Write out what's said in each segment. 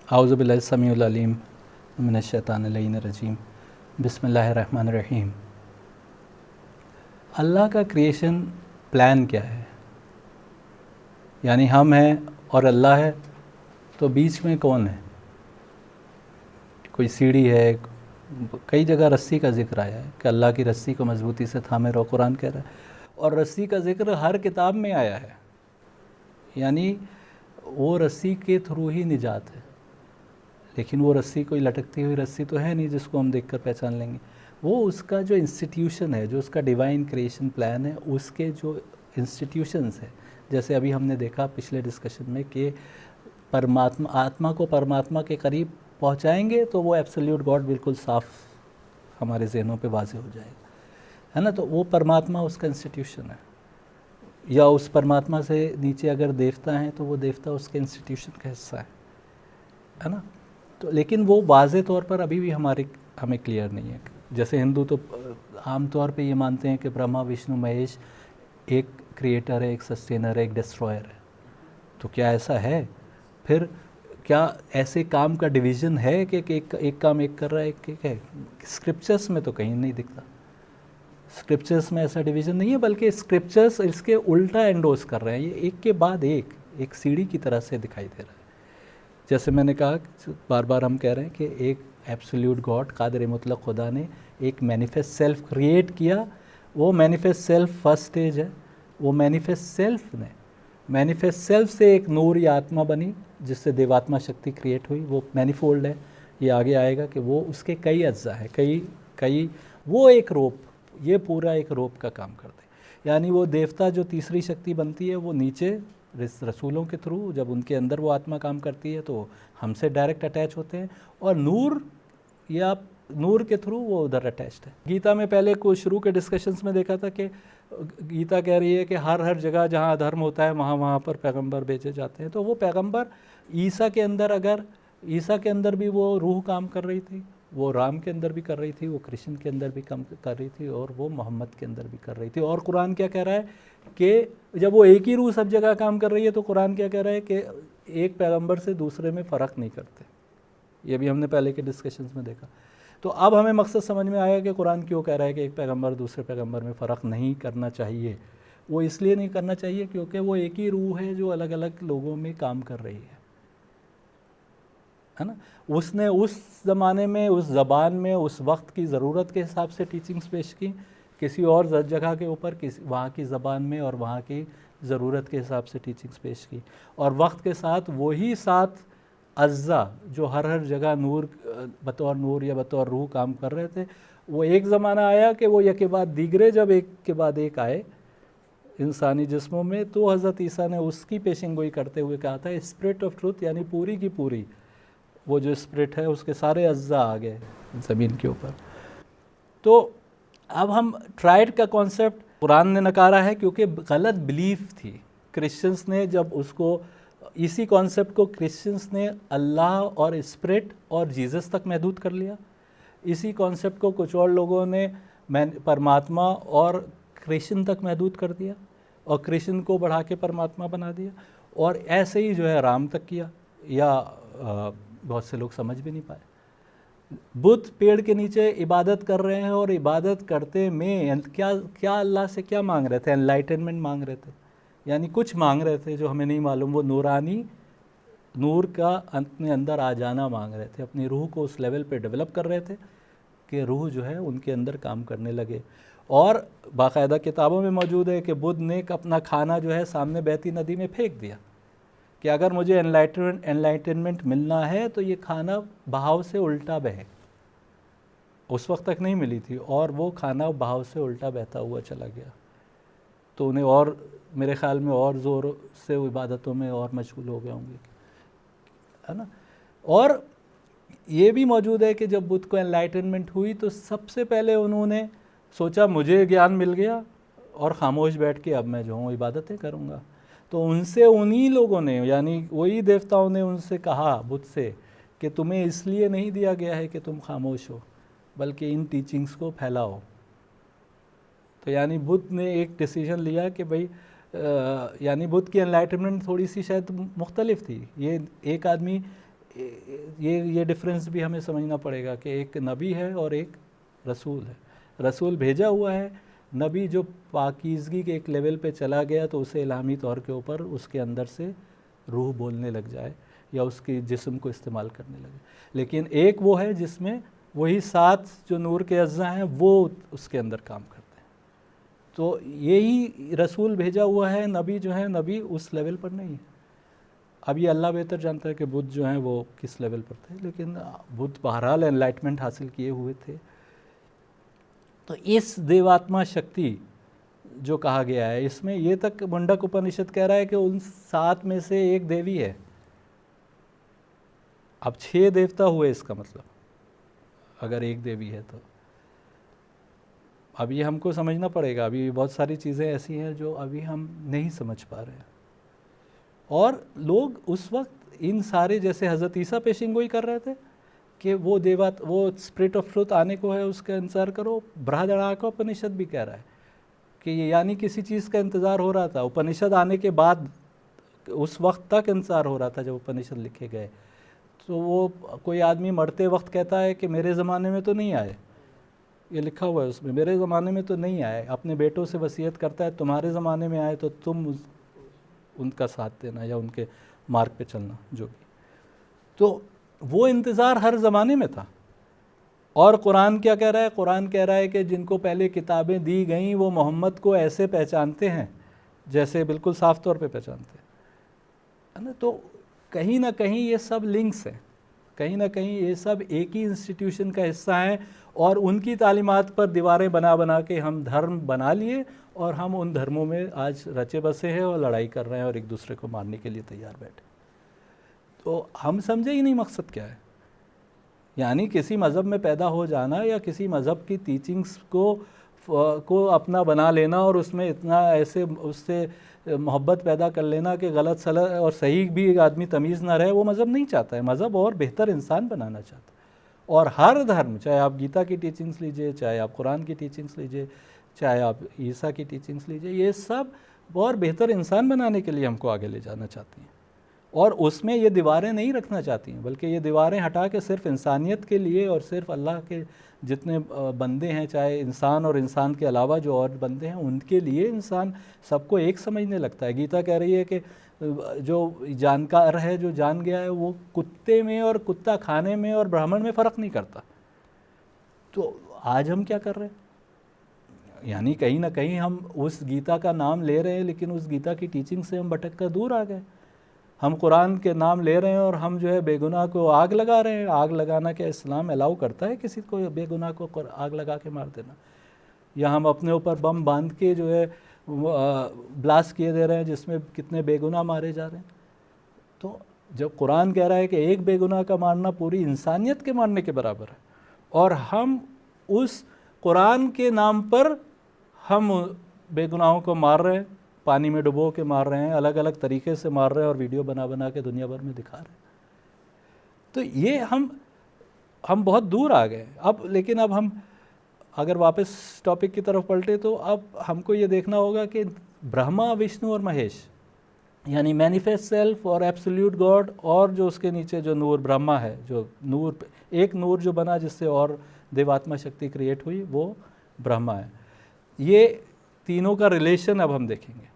आउज़ुबिल्लाहि समीउल अलीम मिनश्शैतानिर रजीम। बिस्मिल्लाहिर्रहमानिर्रहीम। अल्लाह का creation plan क्या है? यानी हम हैं और अल्लाह है, तो बीच में कौन है? कोई सीढ़ी है? कई जगह रस्सी का जिक्र आया है कि अल्लाह की रस्सी को मजबूती से थामे रहो, कुरान कह रहा है। और रस्सी का जिक्र हर किताब में आया है, यानी वो रस्सी के थ्रू ही निजात है। लेकिन वो रस्सी कोई लटकती हुई रस्सी तो है नहीं जिसको हम देखकर पहचान लेंगे। वो उसका जो इंस्टीट्यूशन है, जो उसका डिवाइन क्रिएशन प्लान है, उसके जो इंस्टीट्यूशंस है, जैसे अभी हमने देखा पिछले डिस्कशन में कि परमात्मा, आत्मा को परमात्मा के करीब पहुंचाएंगे तो वो एब्सोल्यूट गॉड बिल्कुल साफ हमारे जहनों पे वाज़ेह हो जाएगा, है ना। तो वो परमात्मा उसका इंस्टीट्यूशन है, या उस परमात्मा से नीचे अगर देवता हैं तो वो देवता उसके इंस्टीट्यूशन का हिस्सा है ना। तो लेकिन वो वाज़े तौर पर अभी भी हमें क्लियर नहीं है। जैसे हिंदू तो आम तौर पे ये मानते हैं कि ब्रह्मा विष्णु महेश एक क्रिएटर है, एक सस्टेनर है, एक डिस्ट्रॉयर है। तो क्या ऐसा है? फिर क्या ऐसे काम का डिवीज़न है कि एक काम एक कर रहा है, एक है? स्क्रिप्चर्स में तो कहीं नहीं दिखता। स्क्रिप्चर्स में ऐसा डिवीज़न नहीं है, बल्कि स्क्रिप्चर्स इसके उल्टा एंडोस कर रहे हैं। ये एक के बाद एक सीढ़ी की तरह से दिखाई दे रहा है। जैसे मैंने कहा, बार बार हम कह रहे हैं कि एक एब्सोल्यूट गॉड कादिर मुतलक खुदा ने एक मैनिफेस्ट सेल्फ क्रिएट किया। वो मैनिफेस्ट सेल्फ फर्स्ट स्टेज है। वो मैनिफेस्ट सेल्फ ने मैनिफेस्ट सेल्फ से एक नूर या आत्मा बनी, जिससे देवात्मा शक्ति क्रिएट हुई। वो मैनीफोल्ड है, ये आगे आएगा कि वो उसके कई अज्जा है, कई वो एक रोप, ये पूरा एक रोप का काम करते हैं। यानी वो देवता जो तीसरी शक्ति बनती है, वो नीचे रसूलों के थ्रू, जब उनके अंदर वो आत्मा काम करती है तो हमसे डायरेक्ट अटैच होते हैं, और नूर के थ्रू वो उधर अटैच्ड है। गीता में पहले कुछ शुरू के डिस्कशंस में देखा था कि गीता कह रही है कि हर जगह जहाँ अधर्म होता है वहाँ पर पैगंबर भेजे जाते हैं। तो वो पैगंबर ईसा के अंदर भी वो रूह काम कर रही थी, वो राम के अंदर भी कर रही थी, वो कृष्ण के अंदर भी काम कर रही थी, और वो मोहम्मद के अंदर भी कर रही थी। और कुरान क्या कह रहा है कि जब वो एक ही रूह सब जगह काम कर रही है, तो कुरान क्या कह रहा है कि एक पैगंबर से दूसरे में फ़र्क नहीं करते। ये भी हमने पहले के डिस्कशंस में देखा। तो अब हमें मकसद समझ में आया कि कुरान क्यों कह रहा है कि एक पैगंबर दूसरे पैगंबर में फ़र्क नहीं करना चाहिए। वो इसलिए नहीं करना चाहिए क्योंकि वो एक ही रूह है जो अलग अलग लोगों में काम कर रही है ना। उसने उस ज़माने में, उस ज़बान में, उस वक्त की ज़रूरत के हिसाब से टीचिंग्स पेश की, किसी और जगह के ऊपर वहाँ की ज़बान में और वहाँ की ज़रूरत के हिसाब से टीचिंग्स पेश की। और वक्त के साथ वही 7 अज्जा जो हर जगह नूर, बतौर नूर या बतौर रूह काम कर रहे थे, वो एक ज़माना आया कि वो एक के बाद दीगरे जब एक के बाद एक आए इंसानी जिस्मों में, तो हज़रत ईसा ने उसकी पेशिंगोई करते हुए कहा था स्पिरिट ऑफ ट्रूथ, यानी पूरी की पूरी वो जो स्पिरिट है उसके सारे अज्जा आ गए ज़मीन के ऊपर। तो अब हम ट्राइड का कॉन्सेप्ट कुरान ने नकारा है क्योंकि गलत बिलीफ थी। क्रिश्चियंस ने जब उसको, इसी कॉन्सेप्ट को क्रिश्चियंस ने अल्लाह और स्पिरिट और जीसस तक महदूद कर लिया। इसी कॉन्सेप्ट को कुछ और लोगों ने परमात्मा और कृष्ण तक महदूद कर दिया, और कृष्ण को बढ़ा के परमात्मा बना दिया, और ऐसे ही जो है राम तक किया, या बहुत से लोग समझ भी नहीं पाए। बुद्ध पेड़ के नीचे इबादत कर रहे हैं, और इबादत करते में क्या अल्लाह से क्या मांग रहे थे? एनलाइटनमेंट मांग रहे थे, यानी कुछ मांग रहे थे जो हमें नहीं मालूम। वो नूरानी नूर का अपने अंदर आ जाना मांग रहे थे, अपनी रूह को उस लेवल पे डेवलप कर रहे थे कि रूह जो है उनके अंदर काम करने लगे। और बाकायदा किताबों में मौजूद है कि बुद्ध ने अपना खाना जो है सामने बहती नदी में फेंक दिया कि अगर मुझे एनलाइटनमेंट मिलना है तो ये खाना बहाव से उल्टा बहे। उस वक्त तक नहीं मिली थी, और वो खाना बहाव से उल्टा बहता हुआ चला गया। तो उन्हें और, मेरे ख्याल में, और ज़ोर से इबादतों में और मशगूल हो गए होंगे, है ना। और ये भी मौजूद है कि जब बुद्ध को एनलाइटनमेंट हुई तो सबसे पहले उन्होंने सोचा मुझे ज्ञान मिल गया, और ख़ामोश बैठ के अब मैं जो हूँ इबादतें करूँगा। तो उनसे, उन्हीं लोगों ने, यानी वही देवताओं ने उनसे कहा, बुद्ध से, कि तुम्हें इसलिए नहीं दिया गया है कि तुम खामोश हो, बल्कि इन टीचिंग्स को फैलाओ। तो यानी बुद्ध ने एक डिसीजन लिया कि भाई, यानी बुद्ध की एनलाइटनमेंट थोड़ी सी शायद मुख्तलिफ थी। ये एक आदमी ये डिफरेंस भी हमें समझना पड़ेगा कि एक नबी है और एक रसूल है। रसूल भेजा हुआ है, नबी जो पाकीज़गी के एक लेवल पे चला गया तो उसे इल्हामी तौर के ऊपर उसके अंदर से रूह बोलने लग जाए या उसकी जिस्म को इस्तेमाल करने लगे। लेकिन एक वो है जिसमें वही 7 जो नूर के अज्जा हैं वो उसके अंदर काम करते हैं। तो यही रसूल भेजा हुआ है, नबी जो है नबी उस लेवल पर नहीं है। अब ये अल्लाह बेहतर जानता है कि बुद्ध जो हैं वो किस लेवल पर थे, लेकिन बुद्ध बहरहाल एनलाइटमेंट हासिल किए हुए थे। तो इस देवात्मा शक्ति जो कहा गया है, इसमें ये तक मुंडक उपनिषद कह रहा है कि उन 7 में से एक देवी है। अब 6 देवता हुए इसका मतलब, अगर एक देवी है तो। अब ये हमको समझना पड़ेगा, अभी बहुत सारी चीज़ें ऐसी हैं जो अभी हम नहीं समझ पा रहे हैं। और लोग उस वक्त इन सारे, जैसे हज़रत ईसा पेशिंग गोई कर रहे थे कि वो वो स्पिरिट ऑफ ट्रुथ आने को है, उसका इंतज़ार करो। बृहदारण्यक उपनिषद भी कह रहा है कि ये यानी किसी चीज़ का इंतज़ार हो रहा था। उपनिषद आने के बाद उस वक्त तक इंतज़ार हो रहा था जब उपनिषद लिखे गए। तो वो कोई आदमी मरते वक्त कहता है कि मेरे ज़माने में तो नहीं आए, ये लिखा हुआ है उसमें, मेरे ज़माने में तो नहीं आए। अपने बेटों से वसीयत करता है तुम्हारे ज़माने में आए तो तुम उनका साथ देना या उनके मार्ग पे चलना, जो भी। तो वो इंतज़ार हर ज़माने में था। और कुरान क्या कह रहा है? कुरान कह रहा है कि जिनको पहले किताबें दी गईं वो मोहम्मद को ऐसे पहचानते हैं जैसे बिल्कुल साफ तौर पे पहचानते हैं ना। तो कहीं ना कहीं ये सब लिंक्स हैं, कहीं ना कहीं ये सब एक ही इंस्टीट्यूशन का हिस्सा हैं। और उनकी तालीमात पर दीवारें बना बना के हम धर्म बना लिए और हम उन धर्मों में आज रचे बसे हैं और लड़ाई कर रहे हैं और एक दूसरे को मारने के लिए तैयार बैठे। तो हम समझे ही नहीं मकसद क्या है। यानी किसी मज़हब में पैदा हो जाना या किसी मज़हब की टीचिंग्स को अपना बना लेना और उसमें इतना ऐसे उससे मोहब्बत पैदा कर लेना कि गलत सलत और सही भी एक आदमी तमीज़ ना रहे, वो मज़हब नहीं चाहता है। मज़हब और बेहतर इंसान बनाना चाहता है। और हर धर्म, चाहे आप गीता की टीचिंग्स लीजिए, चाहे आप कुरान की टीचिंग्स लीजिए, चाहे आप ईसा की टीचिंग्स लीजिए, ये सब और बेहतर इंसान बनाने के लिए हमको आगे ले जाना चाहती हैं। और उसमें ये दीवारें नहीं रखना चाहती हैं, बल्कि ये दीवारें हटा के सिर्फ इंसानियत के लिए और सिर्फ अल्लाह के जितने बंदे हैं, चाहे इंसान और इंसान के अलावा जो और बंदे हैं, उनके लिए इंसान सबको एक समझने लगता है। गीता कह रही है कि जो जानकार है, जो जान गया है, वो कुत्ते में और कुत्ता खाने में और ब्राह्मण में फ़र्क नहीं करता। तो आज हम क्या कर रहे हैं? यानी कहीं ना कहीं हम उस गीता का नाम ले रहे हैं, लेकिन उस गीता की टीचिंग से हम भटक कर दूर आ गए। हम कुरान के नाम ले रहे हैं और हम जो है बेगुनाह को आग लगा रहे हैं। आग लगाना क्या इस्लाम अलाउ करता है किसी को बेगुनाह को आग लगा के मार देना? या हम अपने ऊपर बम बांध के जो है ब्लास्ट किए दे रहे हैं जिसमें कितने बेगुनाह मारे जा रहे हैं। तो जब कुरान कह रहा है कि एक बेगुनाह का मारना पूरी इंसानियत के मारने के बराबर है, और हम उस कुरान के नाम पर हम बेगुनाहों को मार रहे हैं, पानी में डुबो के मार रहे हैं, अलग अलग तरीके से मार रहे हैं और वीडियो बना बना के दुनिया भर में दिखा रहे हैं। तो ये हम बहुत दूर आ गए अब। लेकिन अब हम अगर वापस टॉपिक की तरफ पलटे तो अब हमको ये देखना होगा कि ब्रह्मा, विष्णु और महेश, यानी मैनिफेस्ट सेल्फ और एब्सोल्यूट गॉड, और जो उसके नीचे जो नूर ब्रह्मा है, जो नूर, एक नूर जो बना जिससे और देवात्मा शक्ति क्रिएट हुई, वो ब्रह्मा है। ये तीनों का रिलेशन अब हम देखेंगे।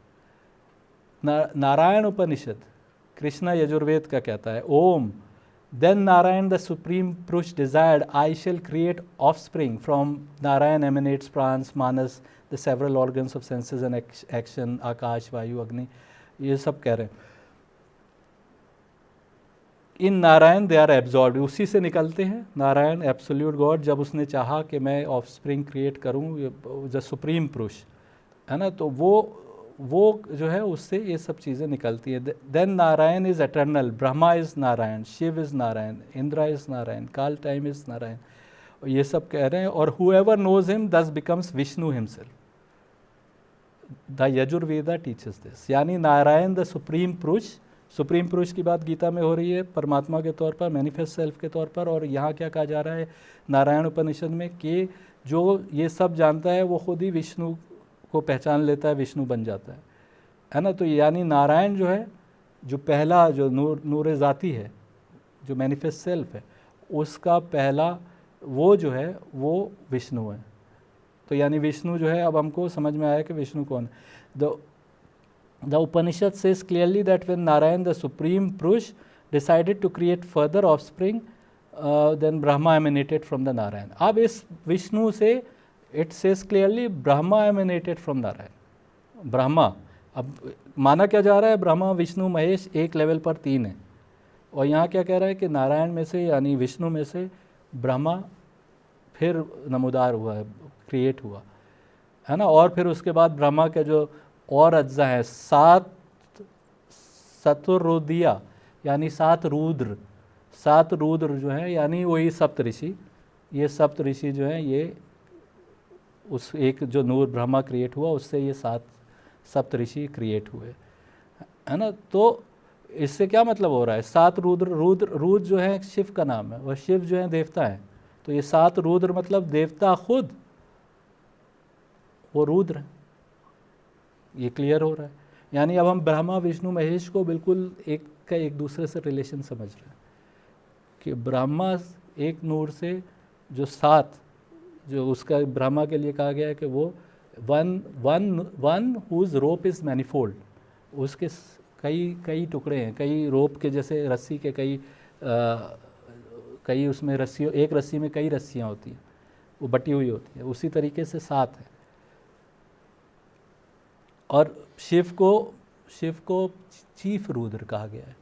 नारायण उपनिषद, कृष्णा यजुर्वेद का कहता है, Om then Narayana the supreme purusha desired I shall create offspring from Narayana emanates prana manas the several organs of senses and action, akasha, vayu, Agni, ये सब कह रहे हैं। In Narayana they are absorb, उसी से निकलते हैं नारायण एब्सोल्यूट गॉड। जब उसने चाहा कि मैं ऑफस्प्रिंग क्रिएट करूं, द सुप्रीम पुरुष है ना, तो वो जो है उससे ये सब चीज़ें निकलती हैं। Then Narayan is eternal, Brahma is Narayan, Shiva is Narayan, Indra is Narayan, kaal time is Narayan, ये सब कह रहे हैं। और हुएवर नोज हिम दस becomes Vishnu himself, the Yajurveda teachers this. यानी नारायण द सुप्रीम पुरुष, सुप्रीम पुरुष की बात गीता में हो रही है परमात्मा के तौर पर, मैनिफेस्ट सेल्फ के तौर पर। और यहाँ क्या कहा जा रहा है नारायण उपनिषद में कि जो ये सब जानता है वो खुद ही विष्णु को पहचान लेता है, विष्णु बन जाता है ना। तो यानी नारायण जो है, जो पहला जो नूर ज़ाती है, जो मैनिफेस्ट सेल्फ है, उसका पहला वो जो है वो विष्णु है। तो यानी विष्णु जो है, अब हमको समझ में आया कि विष्णु कौन है। The Upanishad says clearly that when Narayana the supreme purusha decided to create further offspring then Brahma emanated from the Narayana. अब इस विष्णु से it says clearly Brahma emanated from Narayana. Brahma, अब माना क्या जा रहा है, ब्रह्मा विष्णु महेश एक लेवल पर 3 है, और यहाँ क्या कह रहा है कि नारायण में से यानी विष्णु में से ब्रह्मा फिर नमूदार हुआ है, क्रिएट हुआ है ना। और फिर उसके बाद ब्रह्मा के जो और अज्जा हैं, 7 सतुरुदिया यानी 7 रुद्र, 7 रुद्र जो हैं यानी वही सप्तऋषि। ये सप्तऋषि जो हैं ये उस एक जो नूर ब्रह्मा क्रिएट हुआ उससे ये 7 सप्तऋषि क्रिएट हुए, है ना। तो इससे क्या मतलब हो रहा है, 7 रुद्र जो है शिव का नाम है, और शिव जो है देवता है। तो ये 7 रुद्र मतलब देवता खुद वो रुद्र है, ये क्लियर हो रहा है। यानी अब हम ब्रह्मा विष्णु महेश को बिल्कुल एक का एक दूसरे से रिलेशन समझ रहे हैं कि ब्रह्मा एक नूर से जो 7 जो उसका ब्रह्मा के लिए कहा गया है कि वो one whose rope is manifold, उसके कई टुकड़े हैं, कई रोप के जैसे रस्सी के कई उसमें रस्सियों, एक रस्सी में कई रस्सियाँ होती हैं, वो बटी हुई होती है, उसी तरीके से 7 है। और शिव को चीफ रुद्र कहा गया है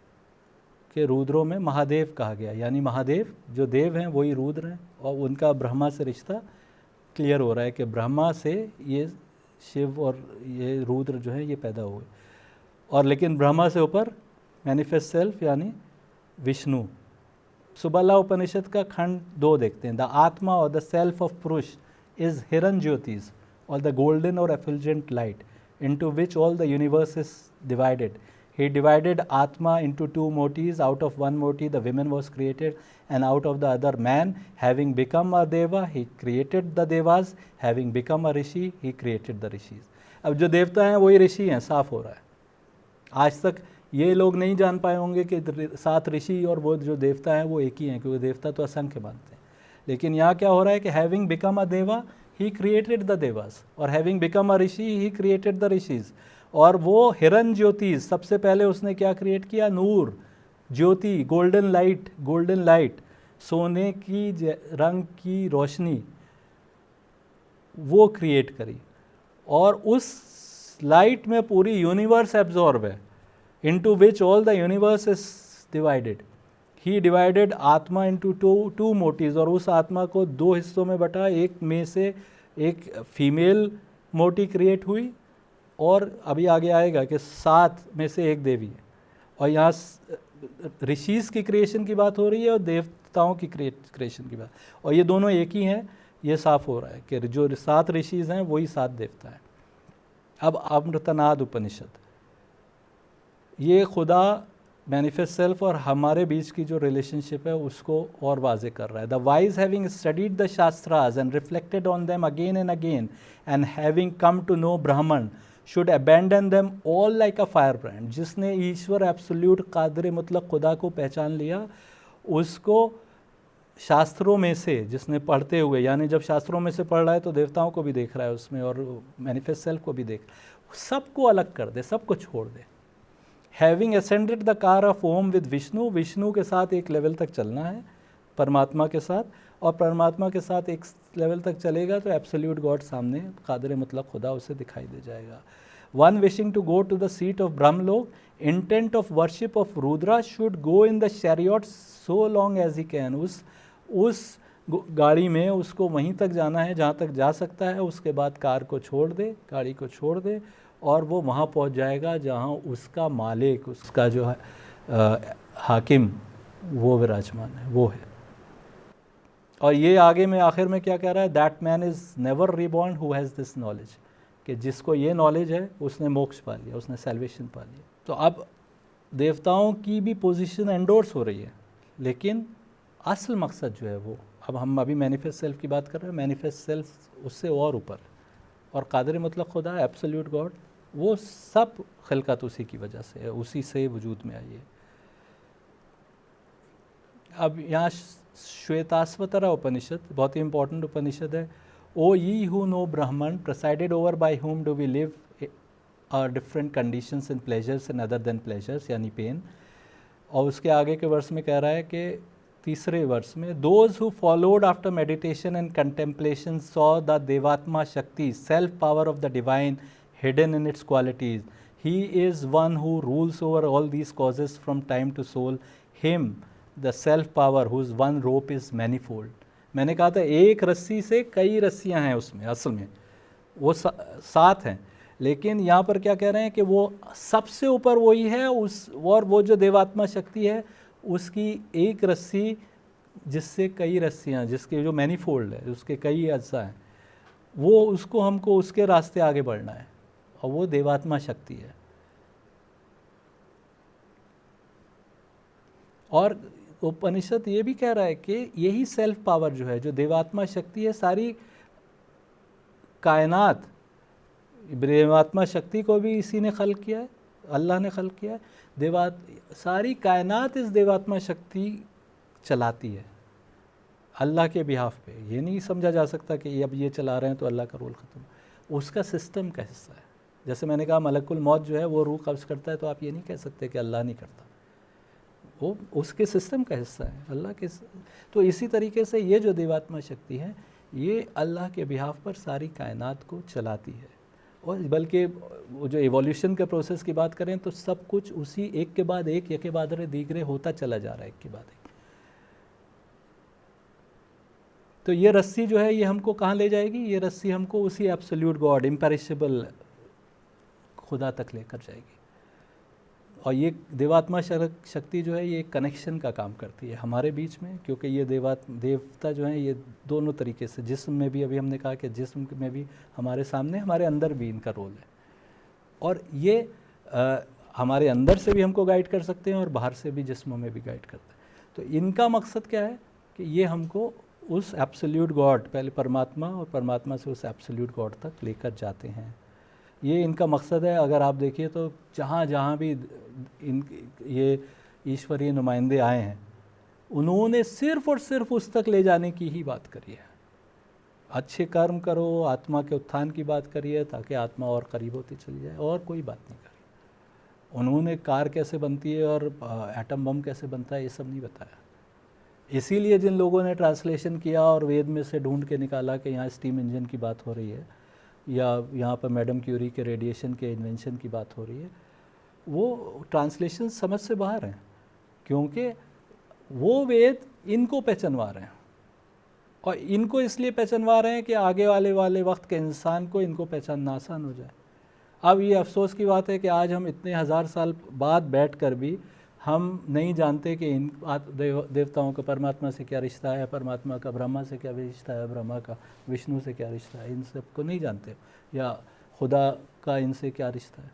कि रुद्रों में महादेव कहा गया है, यानी महादेव जो देव हैं वही रुद्र हैं, और उनका ब्रह्मा से रिश्ता क्लियर हो रहा है कि ब्रह्मा से ये शिव और ये रुद्र जो है ये पैदा हुए। और लेकिन ब्रह्मा से ऊपर मैनिफेस्ट सेल्फ यानी विष्णु। सुबला उपनिषद का खंड 2 देखते हैं। द आत्मा और द सेल्फ ऑफ पुरुष इज हिरन ज्योतिष और द गोल्डन और एफिल्जेंट light into which all the universe is divided. He divided Atma into 2 motis. Out of one moti the women was created, and out of the other man. Having become a deva, he created the devas. Having become a rishi, he created the rishis. अब जो देवता हैं वही ऋषि हैं, साफ हो रहा है। आज तक ये लोग नहीं जान पाए होंगे कि 7 ऋषि और वो जो देवता हैं वो एक ही हैं, क्योंकि देवता तो असंख्य मानते हैं। लेकिन यहाँ क्या हो रहा है कि हैविंग बिकम अ देवा he created the devas, और having become a rishi he created the rishis। और वो हिरन ज्योति, सबसे पहले उसने क्या क्रिएट किया, नूर ज्योति, गोल्डन लाइट, सोने की रंग की रोशनी वो क्रिएट करी, और उस लाइट में पूरी यूनिवर्स एब्जॉर्ब है, into which all the universe is divided। He divided आत्मा इंटू टू मोटीज, और उस आत्मा को 2 हिस्सों में बटा, एक में से एक फीमेल मोटी क्रिएट हुई, और अभी आगे आएगा कि 7 में से एक देवी है। और यहाँ ऋषिस की क्रिएशन की बात हो रही है और देवताओं की क्रिएशन की बात, और ये दोनों एक ही हैं, ये साफ हो रहा है कि जो 7 ऋषिस हैं वही 7 देवता हैं। अब अमृतनाद उपनिषद, ये खुदा मैनिफेस्ट सेल्फ और हमारे बीच की जो रिलेशनशिप है उसको और वाजे कर रहा है। The wise having studied the shastras and reflected on them again and again and having come to know Brahman should abandon them all like a fire brand. जिसने ईश्वर एब्सोल्यूट कादर मुतलक खुदा को पहचान लिया, उसको शास्त्रों में से जिसने पढ़ते हुए, यानी जब शास्त्रों में से पढ़ रहा है तो देवताओं को भी देख रहा है उसमें और मैनिफेस्ट सेल्फ को भी देख रहा है, सबको अलग कर दे, सबको छोड़ दे। Having ascended the car of Om with Vishnu, Vishnu के साथ एक लेवल तक चलना है परमात्मा के साथ, और परमात्मा के साथ एक लेवल तक चलेगा तो एब्सोल्यूट गॉड सामने कादर मुतलक खुदा उसे दिखाई दे जाएगा। One wishing to go to the seat of Brahmalok, intent of worship of Rudra should go in the chariot so long as he can. उस गाड़ी में उसको वहीं तक जाना है जहाँ तक जा सकता है, उसके बाद कार को छोड़ दे, गाड़ी को छोड़ दे, और वो वहाँ पहुँच जाएगा जहाँ उसका मालिक, उसका जो है हाकिम वो विराजमान है, वो है। और ये आगे में आखिर में क्या कह रहा है, that man is never reborn who has this knowledge, कि जिसको ये नॉलेज है उसने मोक्ष पा लिया, उसने सैल्वेशन पा लिया। तो अब देवताओं की भी पोजीशन एंडोर्स हो रही है, लेकिन असल मकसद जो है वो, अब हम अभी मैनिफेस्ट सेल्फ की बात कर रहे हैं, मैनिफेस्ट सेल्फ उससे और ऊपर, और कादर मुतलक खुदा एब्सोल्यूट गॉड, वो सब खिलकत उसी की वजह से है, उसी से वजूद में आई है। अब यहाँ श्वेताश्वतरा उपनिषद बहुत ही इंपॉर्टेंट उपनिषद है। O ye who know Brahman presided over by whom do we live different conditions and pleasures and other than pleasures, यानी पेन। और उसके आगे के वर्ष में कह रहा है कि तीसरे वर्ष में, those who followed after meditation and contemplation saw the devatma shakti self power of the divine hidden in its qualities, he is one who rules over all these causes from time to soul, him the self power whose one rope is manifold. मैंने कहा था एक रस्सी से कई रस्सियां हैं उसमें, असल में वो 7 हैं, लेकिन यहाँ पर क्या कह रहे हैं कि वो सबसे ऊपर वही है उस, और वो जो देवात्मा शक्ति है उसकी एक रस्सी जिससे कई रस्सियाँ, जिसके जो मैनीफोल्ड है, उसके कई अज्जा हैं, वो उसको हमको उसके रास्ते आगे बढ़ना है, और वो देवात्मा शक्ति है। और उपनिषद ये भी कह रहा है कि यही सेल्फ पावर जो है, जो देवात्मा शक्ति है, सारी कायनात, देवात्मा शक्ति को भी इसी ने खल्क किया है, अल्लाह ने खल्क किया है। सारी कायनात इस देवात्मा शक्ति चलाती है अल्लाह के बिहाफ पे। ये नहीं समझा जा सकता कि अब ये चला रहे हैं तो अल्लाह का रोल ख़त्म, उसका सिस्टम का हिस्सा है। जैसे मैंने कहा मलकुल मौत जो है वो रूह कब्ज़ करता है, तो आप ये नहीं कह सकते कि अल्लाह नहीं करता, वो उसके सिस्टम का हिस्सा है अल्लाह के। तो इसी तरीके से ये जो देवात्मा शक्ति है ये अल्लाह के बिहाफ पर सारी कायनात को चलाती है। और बल्कि वो जो एवोल्यूशन के प्रोसेस की बात करें तो सब कुछ उसी एक के बाद एक, एक के बाद दीगरे होता चला जा रहा है, एक के बाद एक। तो ये रस्सी जो है ये हमको कहाँ ले जाएगी? ये रस्सी हमको उसी एब्सोल्यूट गॉड, इम्पेरिशेबल खुदा तक लेकर जाएगी। और ये देवात्मा शक्ति जो है ये कनेक्शन का काम करती है हमारे बीच में, क्योंकि ये देवता जो हैं ये दोनों तरीके से, जिस्म में भी अभी हमने कहा कि जिस्म में भी हमारे सामने, हमारे अंदर भी इनका रोल है। और ये हमारे अंदर से भी हमको गाइड कर सकते हैं और बाहर से भी जिस्मों में भी गाइड करते हैं। तो इनका मकसद क्या है कि ये हमको उस एब्सोल्यूट गॉड, पहले परमात्मा और परमात्मा से उस एब्सोल्यूट गॉड तक लेकर जाते हैं। ये इनका मकसद है। अगर आप देखिए तो जहाँ जहाँ भी ये ईश्वरीय नुमाइंदे आए हैं उन्होंने सिर्फ़ और सिर्फ उस तक ले जाने की ही बात करी है। अच्छे कर्म करो, आत्मा के उत्थान की बात करिए ताकि आत्मा और करीब होती चली जाए, और कोई बात नहीं करी। उन्होंने कार कैसे बनती है और एटम बम कैसे बनता है ये सब नहीं बताया। इसीलिए जिन लोगों ने ट्रांसलेशन किया और वेद में से ढूंढ के निकाला कि यहाँ स्टीम इंजन की बात हो रही है या यहाँ पर मैडम क्यूरी के रेडिएशन के इन्वेंशन की बात हो रही है, वो ट्रांसलेशन समझ से बाहर हैं, क्योंकि वो वेद इनको पहचानवा रहे हैं। और इनको इसलिए पहचानवा रहे हैं कि आगे वाले वक्त के इंसान को इनको पहचानना आसान हो जाए। अब ये अफसोस की बात है कि आज हम इतने हज़ार साल बाद बैठकर भी हम नहीं जानते कि इन देवताओं का परमात्मा से क्या रिश्ता है, परमात्मा का ब्रह्मा से क्या रिश्ता है, ब्रह्मा का विष्णु से क्या रिश्ता है, इन सब को नहीं जानते, या खुदा का इनसे क्या रिश्ता है।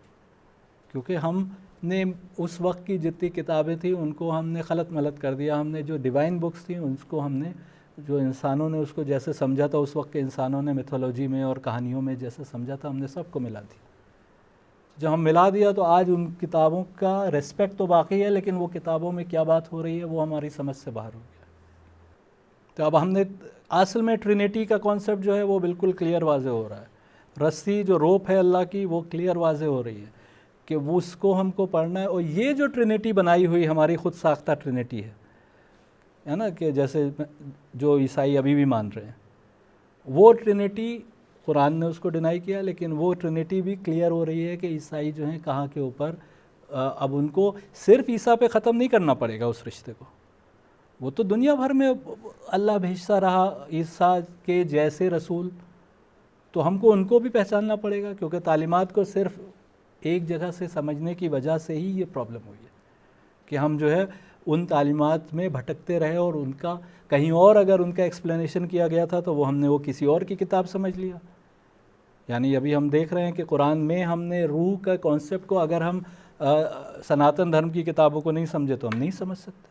क्योंकि हमने उस वक्त की जितनी किताबें थी उनको हमने खलत मलत कर दिया। हमने जो डिवाइन बुक्स थी उसको हमने, जो इंसानों ने उसको जैसे समझा था, उस वक्त के इंसानों ने मिथोलॉजी में और कहानियों में जैसे समझा था, हमने सबको मिला दिया। जब हम मिला दिया तो आज उन किताबों का रेस्पेक्ट तो बाकी है, लेकिन वो किताबों में क्या बात हो रही है वो हमारी समझ से बाहर हो गया। तो अब हमने असल में ट्रिनिटी का कॉन्सेप्ट जो है वो बिल्कुल क्लियर वाजे हो रहा है। रस्सी जो रोप है अल्लाह की वो क्लियर वाजे हो रही है कि वो उसको हमको पढ़ना है। और ये जो ट्रिनिटी बनाई हुई हमारी खुद साख्ता ट्रिनिटी है ना, कि जैसे जो ईसाई अभी भी मान रहे हैं, वो ट्रिनिटी कुरान ने उसको डिनाई किया, लेकिन वो ट्रिनिटी भी क्लियर हो रही है कि ईसाई जो हैं कहाँ के ऊपर, अब उनको सिर्फ ईसा पे ख़त्म नहीं करना पड़ेगा उस रिश्ते को। वो तो दुनिया भर में अल्लाह भेजता रहा ईसा के जैसे रसूल, तो हमको उनको भी पहचानना पड़ेगा, क्योंकि तालीमात को सिर्फ एक जगह से समझने की वजह से ही ये प्रॉब्लम हुई है कि हम जो है उन तालीमात में भटकते रहे, और उनका कहीं और अगर उनका एक्सप्लेनेशन किया गया था तो वो हमने वो किसी और की किताब समझ लिया। यानी अभी हम देख रहे हैं कि कुरान में हमने रूह का कॉन्सेप्ट को, अगर हम सनातन धर्म की किताबों को नहीं समझे तो हम नहीं समझ सकते।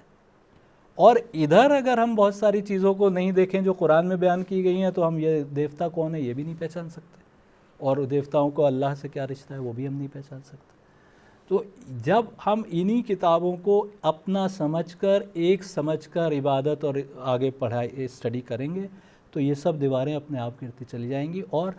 और इधर अगर हम बहुत सारी चीज़ों को नहीं देखें जो कुरान में बयान की गई हैं, तो हम ये देवता कौन है ये भी नहीं पहचान सकते, और देवताओं को अल्लाह से क्या रिश्ता है वो भी हम नहीं पहचान सकते। तो जब हम इन्हीं किताबों को अपना समझकर, एक समझकर इबादत और आगे पढ़ाई स्टडी करेंगे तो ये सब दीवारें अपने आप गिरती चली जाएंगी और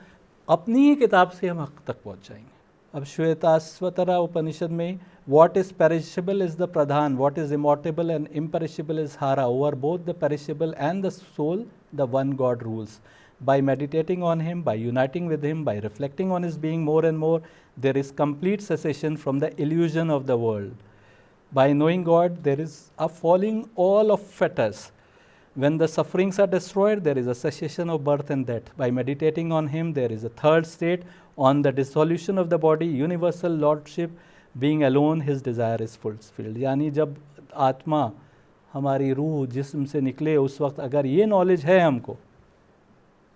अपनी ही किताब से हम हक तक पहुंच जाएंगे। अब श्वेताश्वतरा उपनिषद में what is perishable is the pradhan, what is immortal and imperishable is hara. Over both the perishable and the soul, the one God rules. By meditating on Him, by uniting with Him, by reflecting on His being more and more, there is complete cessation from the illusion of the world. By knowing God, there is a falling all of fetters. When the sufferings are destroyed, there is a cessation of birth and death. By meditating on Him, there is a third state, on the dissolution of the body, universal lordship, being alone His desire is fulfilled. यानी जब आत्मा, हमारी रूह जिस्म से निकले, उस वक्त अगर ये नॉलेज है हमको,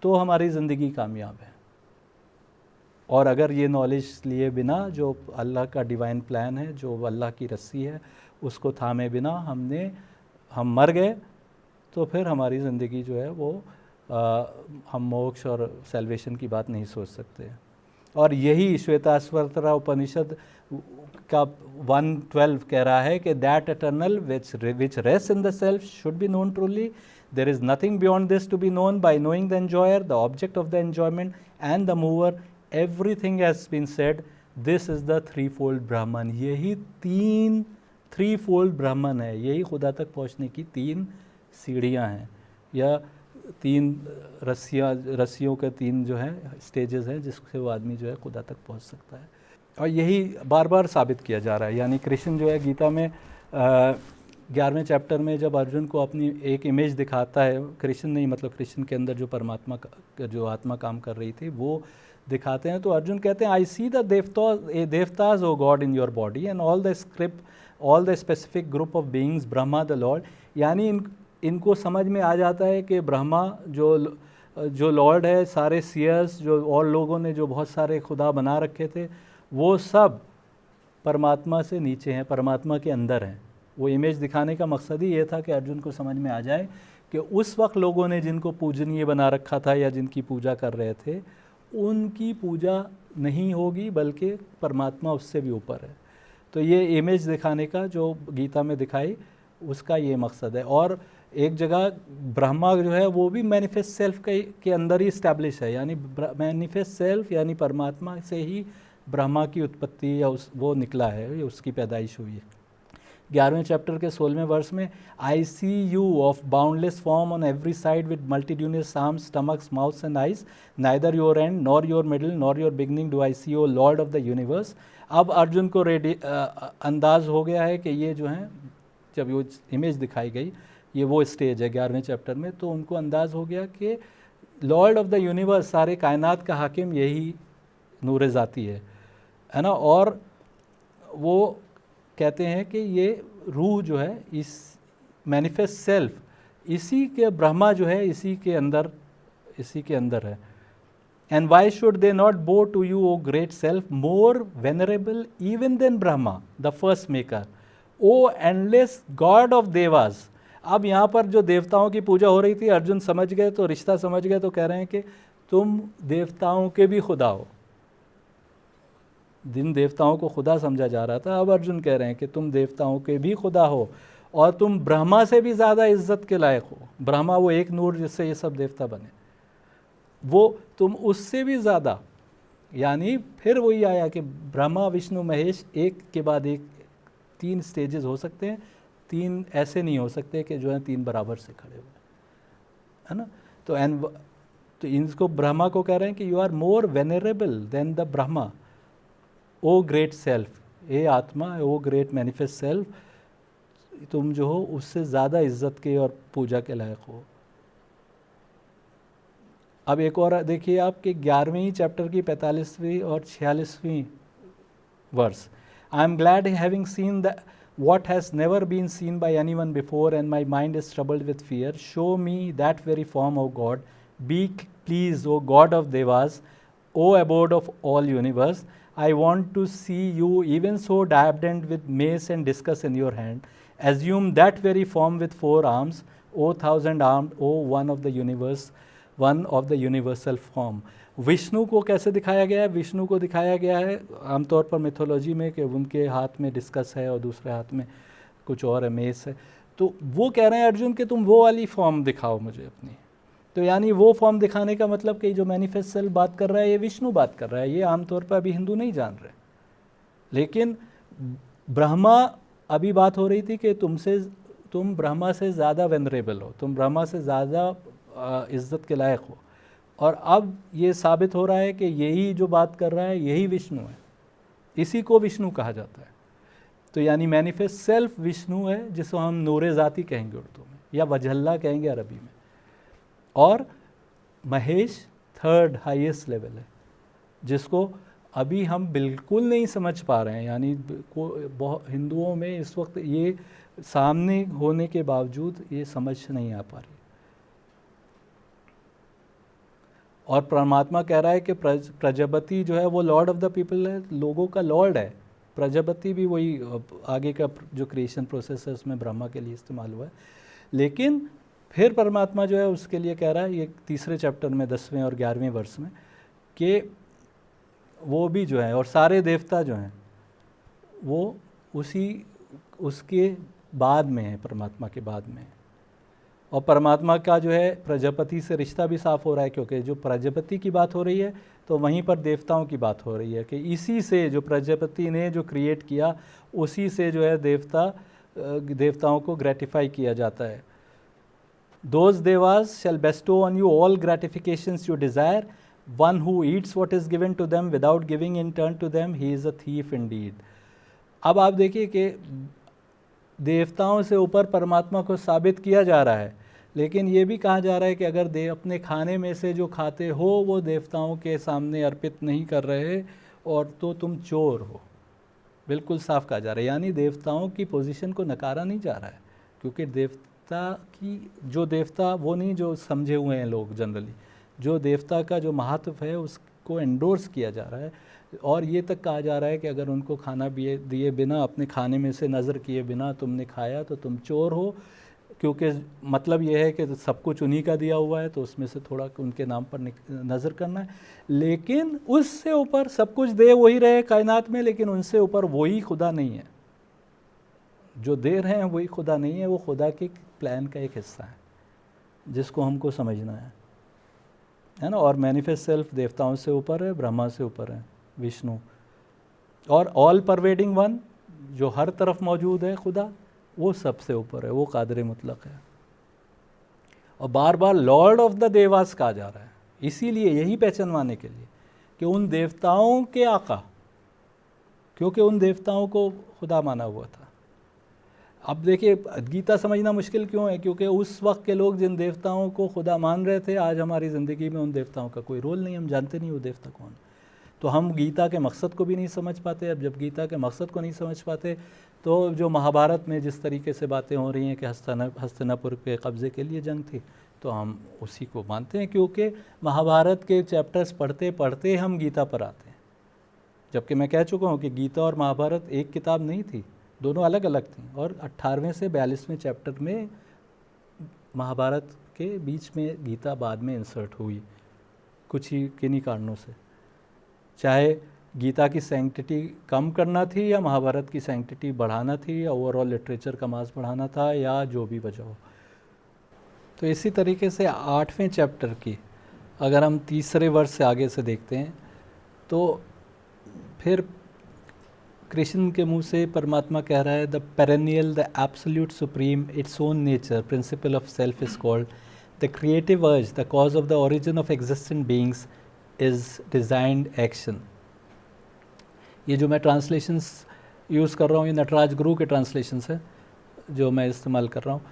तो हमारी ज़िंदगी कामयाब है। और अगर ये नॉलेज लिए बिना, जो अल्लाह का डिवाइन प्लान है, जो अल्लाह की रस्सी है, उसको थामे बिना हम मर गए, तो फिर हमारी ज़िंदगी जो है वो हम मोक्ष और सेल्वेशन की बात नहीं सोच सकते। और यही श्वेताश्वतरा उपनिषद का 1:12 कह रहा है कि that eternal which rest in the self should be known truly, there is nothing beyond this to be known by knowing the enjoyer, the object of the enjoyment and the mover, everything has been said, this is the three fold Brahman. यही three fold ब्राह्मण है, यही खुदा तक पहुँचने की 3 सीढ़ियाँ हैं, या 3 रस्सियों के 3 जो है स्टेजेस हैं जिससे वो आदमी जो है खुदा तक पहुंच सकता है। और यही बार बार साबित किया जा रहा है। यानी कृष्ण जो है गीता में 11वें चैप्टर में जब अर्जुन को अपनी एक इमेज दिखाता है, कृष्ण नहीं, मतलब कृष्ण के अंदर जो परमात्मा जो आत्मा काम कर रही थी वो दिखाते हैं, तो अर्जुन कहते हैं, I see the devatas O god in your body and all the script, all the specific group of beings, Brahma the lord. यानी इनको समझ में आ जाता है कि ब्रह्मा जो लॉर्ड है, सारे सीयर्स जो और लोगों ने जो बहुत सारे खुदा बना रखे थे, वो सब परमात्मा से नीचे हैं, परमात्मा के अंदर हैं। वो इमेज दिखाने का मकसद ही ये था कि अर्जुन को समझ में आ जाए कि उस वक्त लोगों ने जिनको पूजनीय बना रखा था या जिनकी पूजा कर रहे थे, उनकी पूजा नहीं होगी, बल्कि परमात्मा उससे भी ऊपर है। तो ये इमेज दिखाने का जो गीता में दिखाई, उसका ये मकसद है। और एक जगह ब्रह्मा जो है वो भी मैनिफेस्ट सेल्फ के अंदर ही इस्टेब्लिश है, यानी मैनिफेस्ट सेल्फ यानी परमात्मा से ही ब्रह्मा की उत्पत्ति या वो निकला है, उसकी पैदाइश हुई है। 11वें चैप्टर के 16वें वर्ष में, I see you of boundless form on every side with multitudinous arms, stomachs, mouths and eyes, neither your end nor your middle nor your beginning do I see O lord of the universe. अब अर्जुन को अंदाज हो गया है कि ये जो है, जब वो इमेज दिखाई गई, ये वो स्टेज है 11वें चैप्टर में, तो उनको अंदाज हो गया कि लॉर्ड ऑफ द यूनिवर्स, सारे कायनात का हाकिम यही नूर ज़ाती है ना। और वो कहते हैं कि ये रूह जो है, इस मैनिफेस्ट सेल्फ, इसी के ब्रह्मा जो है इसी के अंदर है। And why should they not bow to you O great self, more venerable even than Brahma the first maker, O endless god of devas. अब यहाँ पर जो देवताओं की पूजा हो रही थी, अर्जुन समझ गए, तो रिश्ता समझ गए, तो कह रहे हैं कि तुम देवताओं के भी खुदा हो। जिन देवताओं को खुदा समझा जा रहा था, अब अर्जुन कह रहे हैं कि तुम देवताओं के भी खुदा हो, और तुम ब्रह्मा से भी ज़्यादा इज्जत के लायक हो। ब्रह्मा वो एक नूर जिससे ये सब देवता बने, वो तुम उससे भी ज़्यादा। यानी फिर वही आया कि ब्रह्मा विष्णु महेश एक के बाद एक 3 स्टेजेस हो सकते हैं, 3 ऐसे नहीं हो सकते कि जो है 3 बराबर से खड़े हुए, है ना। तो इनको ब्रह्मा को कह रहे हैं कि you are more venerable than the Brahma, O great self, a atma, O great manifest self, तुम जो हो उससे ज़्यादा इज्जत के और पूजा के लायक हो। अब एक और देखिए आपके 11वें चैप्टर की 45वीं और 46वीं verse, I am glad having seen the what has never been seen by anyone before, and my mind is troubled with fear. Show me that very form, O God. Be pleased, O God of Devas, O abode of all universe. I want to see you even so diadem with mace and discus in your hand. Assume that very form with 4 arms, O thousand armed, O one of the universe, one of the universal form. Vishnu को कैसे दिखाया गया है? विष्णु को दिखाया गया है आमतौर पर मिथोलॉजी में कि उनके हाथ में डिस्कस है और दूसरे हाथ में कुछ और है, मेस है। तो वो कह रहे हैं अर्जुन कि तुम वो वाली फॉर्म दिखाओ मुझे अपनी। तो यानी वो फॉर्म दिखाने का मतलब कि जो मैनिफेस्ट सेल्फ बात कर रहा है ये विष्णु बात कर रहा है, ये आमतौर पर अभी हिंदू नहीं जान रहे। लेकिन ब्रह्मा, अभी बात हो रही थी कि तुम ब्रह्मा से ज़्यादा वेनरेबल हो, तुम ब्रह्मा से ज़्यादा इज्जत के लायक हो, और अब ये साबित हो रहा है कि यही जो बात कर रहा है यही विष्णु है, इसी को विष्णु कहा जाता है। तो यानी मैनिफेस्ट सेल्फ विष्णु है, जिसको हम नूरे ज़ाती कहेंगे उर्दू में, या वजल्ला कहेंगे अरबी में। और महेश थर्ड हाईएस्ट लेवल है, जिसको अभी हम बिल्कुल नहीं समझ पा रहे हैं। यानी बहुत हिंदुओं में इस वक्त ये सामने होने के बावजूद ये समझ नहीं आ पा रही। और परमात्मा कह रहा है कि प्रजापति जो है वो लॉर्ड ऑफ द पीपल है, लोगों का लॉर्ड है। प्रजापति भी वही आगे का जो क्रिएशन प्रोसेस है उसमें ब्रह्मा के लिए इस्तेमाल हुआ है। लेकिन फिर परमात्मा जो है उसके लिए कह रहा है, ये तीसरे चैप्टर में 10वें और 11वें वर्ष में, कि वो भी जो है और सारे देवता जो हैं वो उसके बाद में है, परमात्मा के बाद में है। और परमात्मा का जो है प्रजापति से रिश्ता भी साफ हो रहा है, क्योंकि जो प्रजापति की बात हो रही है तो वहीं पर देवताओं की बात हो रही है कि इसी से, जो प्रजापति ने जो क्रिएट किया, उसी से जो है देवताओं को ग्रेटिफाई किया जाता है। Those devas shall bestow on you all gratifications you desire. One who eats what is given to them without giving in turn to them, he is a thief indeed. अब आप देखिए कि देवताओं से ऊपर परमात्मा को साबित किया जा रहा है, लेकिन ये भी कहा जा रहा है कि अगर अपने खाने में से जो खाते हो वो देवताओं के सामने अर्पित नहीं कर रहे और तो तुम चोर हो। बिल्कुल साफ कहा जा रहा है। यानी देवताओं की पोजीशन को नकारा नहीं जा रहा है, क्योंकि जो देवता वो नहीं जो समझे हुए हैं लोग जनरली, जो देवता का जो महत्व है उसको एंडोर्स किया जा रहा है। और ये तक कहा जा रहा है कि अगर उनको खाना दिए बिना, अपने खाने में से नज़र किए बिना तुमने खाया तो तुम चोर हो, क्योंकि मतलब ये है कि सब कुछ उन्हीं का दिया हुआ है तो उसमें से थोड़ा उनके नाम पर नज़र करना है। लेकिन उससे ऊपर सब कुछ दे वही रहे कायनात में, लेकिन उनसे ऊपर वही खुदा नहीं है। जो दे रहे हैं वही खुदा नहीं है, वो खुदा के प्लान का एक हिस्सा है जिसको हमको समझना है ना। और मैनिफेस्ट सेल्फ देवताओं से ऊपर है, ब्रह्मा से ऊपर है विष्णु। और ऑल परवेडिंग वन, जो हर तरफ मौजूद है खुदा, वो सबसे ऊपर है, वो कादिर मुतलक है। और बार बार लॉर्ड ऑफ द देवास कहा जा रहा है, इसीलिए यही पहचानवाने के लिए कि उन देवताओं के आका, क्योंकि उन देवताओं को खुदा माना हुआ था। अब देखिए गीता समझना मुश्किल क्यों है, क्योंकि उस वक्त के लोग जिन देवताओं को खुदा मान रहे थे, आज हमारी ज़िंदगी में उन देवताओं का कोई रोल नहीं, हम जानते नहीं वो देवता कौन। तो हम गीता के मकसद को भी नहीं समझ पाते। अब जब गीता के मकसद को नहीं समझ पाते तो जो महाभारत में जिस तरीके से बातें हो रही हैं कि हस्तिनापुर के कब्ज़े के लिए जंग थी, तो हम उसी को मानते हैं, क्योंकि महाभारत के चैप्टर्स पढ़ते पढ़ते हम गीता पर आते हैं। जबकि मैं कह चुका हूँ कि गीता और महाभारत एक किताब नहीं थी, दोनों अलग अलग थी। और 18वें से 42वें चैप्टर में महाभारत के बीच में गीता बाद में इंसर्ट हुई, कुछ ही किन्हीं कारणों से। चाहे गीता की सैंक्टिटी कम करना थी या महाभारत की सैंक्टिटी बढ़ाना थी या ओवरऑल लिटरेचर का मास बढ़ाना था, या जो भी वजह हो। तो इसी तरीके से 8वें चैप्टर की अगर हम तीसरे वर्ष से आगे से देखते हैं तो फिर कृष्ण के मुंह से परमात्मा कह रहा है, the perennial, the absolute supreme, its own nature, principle of self is called the creative urge, the cause of the origin of existent beings is designed action. ये जो मैं ट्रांसलेशंस यूज़ कर रहा हूँ, ये नटराज गुरु के ट्रांसलेशंस है जो मैं इस्तेमाल कर रहा हूँ।